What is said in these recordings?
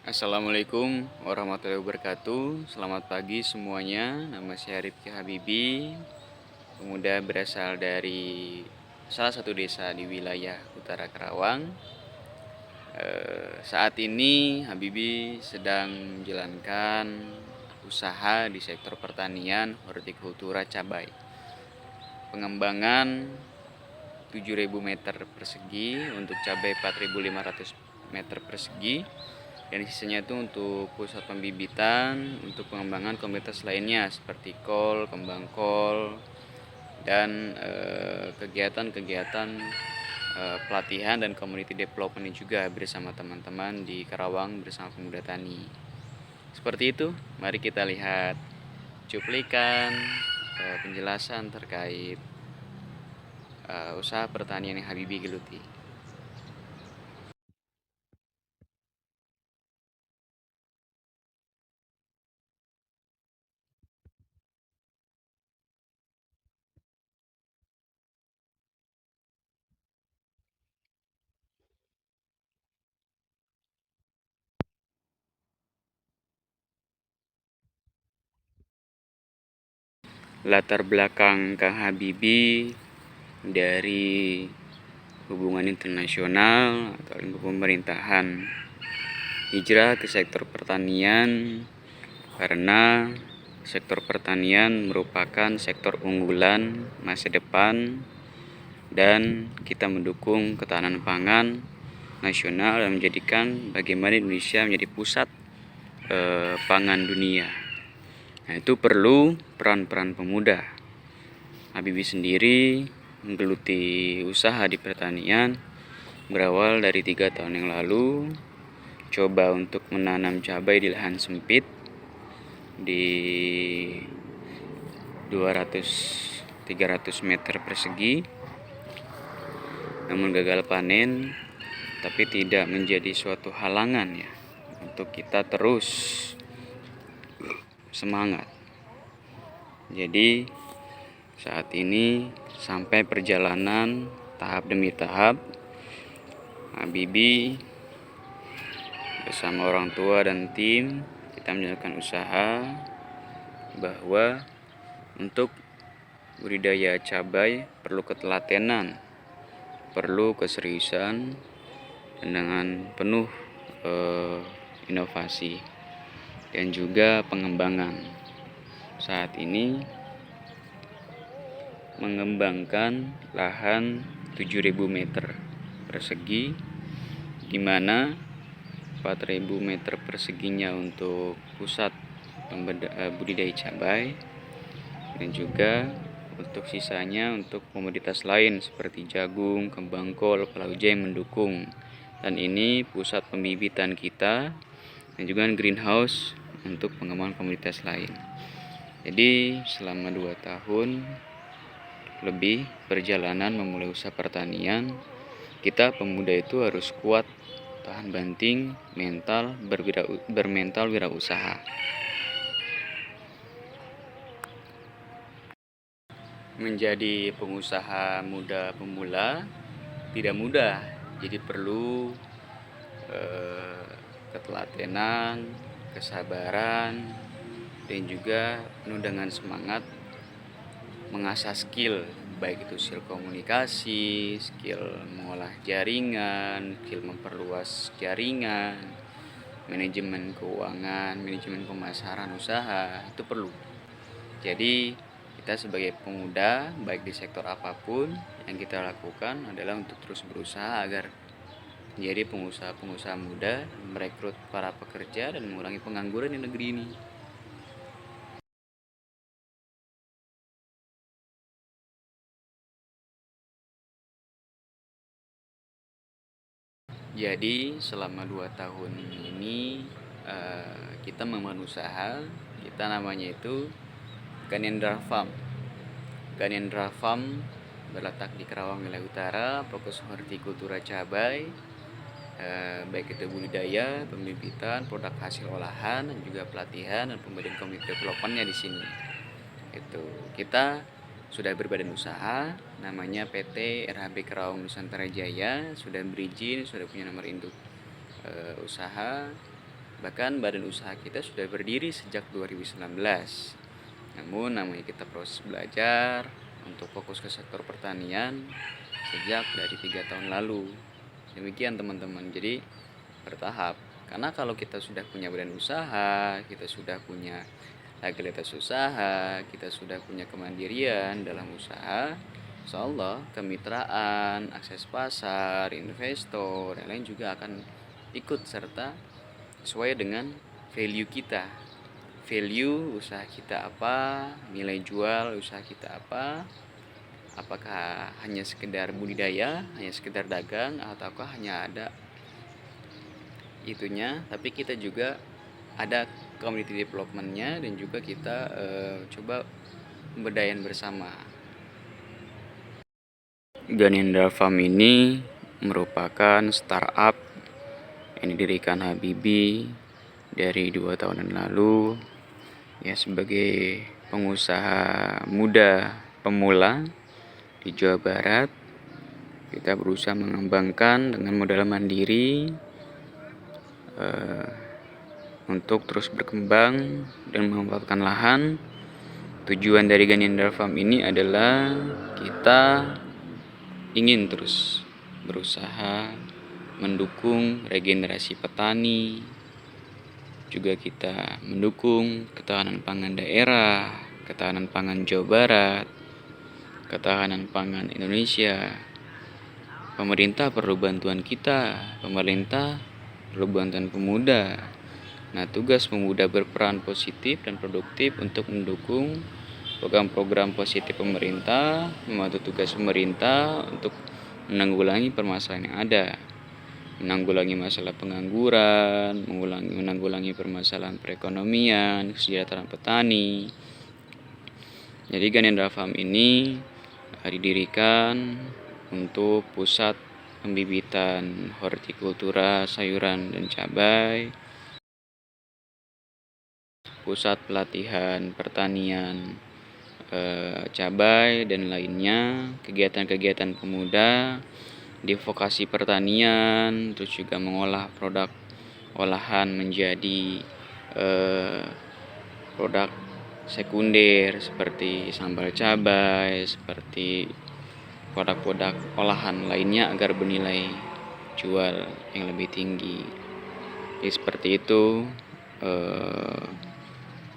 Assalamualaikum warahmatullahi wabarakatuh. Selamat pagi semuanya. Nama saya Rifki Habibi. Pemuda berasal dari salah satu desa di wilayah Utara Karawang. Saat ini Habibi sedang menjalankan usaha di sektor pertanian, hortikultura, cabai. Pengembangan 7.000 meter persegi, untuk cabai 4.500 meter persegi, dan sisanya itu untuk pusat pembibitan, untuk pengembangan komoditas lainnya seperti kol, kembang kol, dan kegiatan-kegiatan pelatihan dan community development juga bersama teman-teman di Karawang bersama pemuda tani. Seperti itu, mari kita lihat cuplikan penjelasan terkait usaha pertanian yang Habibi geluti. Latar belakang Kang Habibi dari hubungan internasional atau lingkup pemerintahan, hijrah ke sektor pertanian karena sektor pertanian merupakan sektor unggulan masa depan dan kita mendukung ketahanan pangan nasional dan menjadikan bagaimana Indonesia menjadi pusat pangan dunia. Nah, itu perlu peran-peran pemuda. Habibi sendiri menggeluti usaha di pertanian berawal dari 3 tahun yang lalu. Coba untuk menanam cabai di lahan sempit di 200-300 meter persegi, namun gagal panen, tapi tidak menjadi suatu halangan ya untuk kita terus semangat. Jadi saat ini sampai perjalanan tahap demi tahap, Habibi bersama orang tua dan tim kita menjalankan usaha bahwa untuk budidaya cabai perlu ketelatenan, perlu keseriusan, dan dengan penuh inovasi dan juga pengembangan. Saat ini mengembangkan lahan 7.000 meter persegi, di mana 4.000 meter perseginya untuk pusat budidaya cabai, dan juga untuk sisanya untuk komoditas lain seperti jagung, kembang kol, palawija yang mendukung. Dan ini pusat pembibitan kita dan juga greenhouse untuk pengembangan komoditas lain. Jadi selama 2 tahun lebih perjalanan memulai usaha pertanian, kita pemuda itu harus kuat, tahan banting, bermental wirausaha. Menjadi pengusaha muda pemula tidak mudah, jadi perlu ketelatenan, kesabaran, dan juga penuh dengan semangat mengasah skill, baik itu skill komunikasi, skill mengolah jaringan, skill memperluas jaringan, manajemen keuangan, manajemen pemasaran usaha, itu perlu. Jadi kita sebagai pemuda, baik di sektor apapun, yang kita lakukan adalah untuk terus berusaha agar menjadi pengusaha-pengusaha muda, merekrut para pekerja dan mengurangi pengangguran di negeri ini. Jadi selama 2 tahun ini kita membangun usaha, kita namanya itu Ganendra Farm. Ganendra Farm berletak di Karawang wilayah utara, fokus hortikultura cabai, baik itu budidaya, pembibitan, produk hasil olahan, dan juga pelatihan dan pemberian community development-nya di sini. Itu kita sudah berbadan usaha, namanya PT RHB Karawang Nusantara Jaya, sudah berizin, sudah punya nomor induk usaha, Bahkan badan usaha kita sudah berdiri sejak 2019. Namun namanya kita proses belajar untuk fokus ke sektor pertanian sejak dari 3 tahun lalu. Demikian teman-teman, jadi bertahap. Karena kalau kita sudah punya badan usaha, kita sudah punya legalitas usaha, kita sudah punya kemandirian dalam usaha, insya Allah kemitraan, akses pasar, investor, yang lain juga akan ikut serta sesuai dengan value kita. Value usaha kita apa, nilai jual usaha kita apa, apakah hanya sekedar budidaya, hanya sekedar dagang, ataukah hanya ada itunya, tapi kita juga ada community developmentnya, dan juga kita coba pemberdayaan bersama. Ganendra Farm ini merupakan startup yang didirikan Habibie dari 2 tahunan lalu, ya, sebagai pengusaha muda pemula di Jawa Barat. Kita berusaha mengembangkan dengan modal mandiri untuk terus berkembang dan memanfaatkan lahan. Tujuan dari Ganendra Farm ini adalah kita ingin terus berusaha mendukung regenerasi petani, juga kita mendukung ketahanan pangan daerah, ketahanan pangan Jawa Barat, ketahanan pangan Indonesia. Pemerintah perlu bantuan kita, pemerintah perlu bantuan pemuda. Nah, tugas pemuda berperan positif dan produktif untuk mendukung program-program positif pemerintah, membantu tugas pemerintah untuk menanggulangi permasalahan yang ada, menanggulangi masalah pengangguran, menanggulangi permasalahan perekonomian, kesejahteraan petani. Jadi Ganendra Farm ini didirikan untuk pusat pembibitan hortikultura, sayuran dan cabai, pusat pelatihan pertanian cabai dan lainnya, kegiatan-kegiatan pemuda di vokasi pertanian, terus juga mengolah produk olahan menjadi produk sekunder seperti sambal cabai, seperti produk-produk olahan lainnya agar bernilai jual yang lebih tinggi. Jadi seperti itu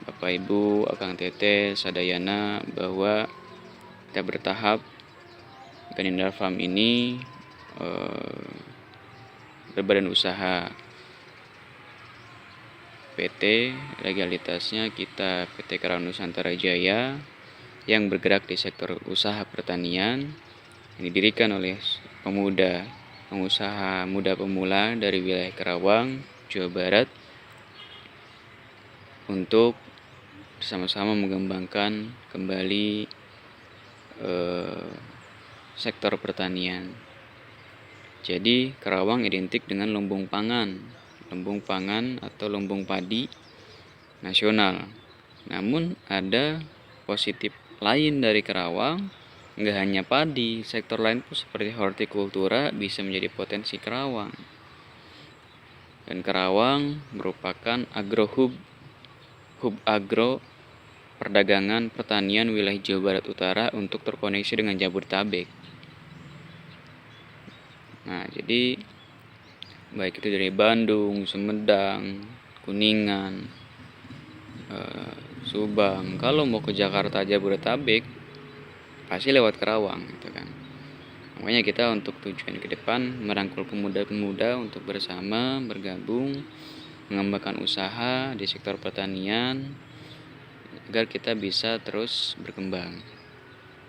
Bapak Ibu, Akang Teteh, Sadayana, bahwa kita bertahap. Ganendra Farm ini berbadan usaha PT, legalitasnya kita PT Kerawan Nusantara Jaya, yang bergerak di sektor usaha pertanian, yang didirikan oleh pemuda, pengusaha muda pemula dari wilayah Karawang, Jawa Barat, untuk bersama-sama mengembangkan kembali sektor pertanian. Jadi Karawang identik dengan lumbung pangan atau lumbung padi nasional. Namun ada positif lain dari Karawang, nggak hanya padi, sektor lain pun seperti hortikultura bisa menjadi potensi Karawang. Dan Karawang merupakan hub agro perdagangan pertanian wilayah Jawa Barat Utara untuk terkoneksi dengan Jabodetabek. Nah, jadi baik itu dari Bandung, Sumedang, Kuningan, Subang, kalau mau ke Jakarta, Jabodetabek pasti lewat Karawang gitu kan. Makanya kita untuk tujuan ke depan merangkul pemuda-pemuda untuk bersama bergabung mengembangkan usaha di sektor pertanian agar kita bisa terus berkembang.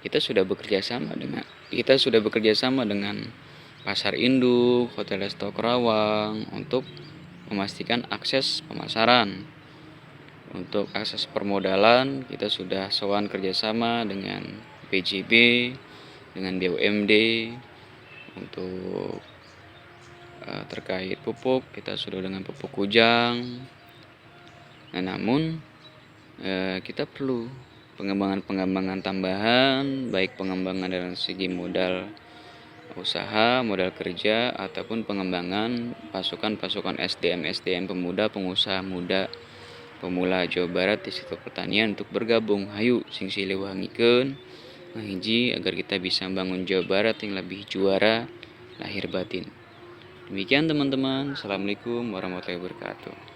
Kita sudah bekerja sama dengan pasar induk, hotel resto Karawang untuk memastikan akses pemasaran. Untuk akses permodalan kita sudah sowan kerjasama dengan BJB, dengan BUMD. Untuk terkait pupuk kita sudah dengan pupuk Kujang. Nah, namun kita perlu pengembangan tambahan, baik pengembangan dalam segi modal usaha, modal kerja, ataupun pengembangan pasukan-pasukan SDM pemuda, pengusaha muda pemula Jawa Barat di sektor pertanian untuk bergabung. Hayu sing silih wangikeun ngahiji agar kita bisa membangun Jawa Barat yang lebih juara lahir batin. Demikian teman-teman. Assalamualaikum warahmatullahi wabarakatuh.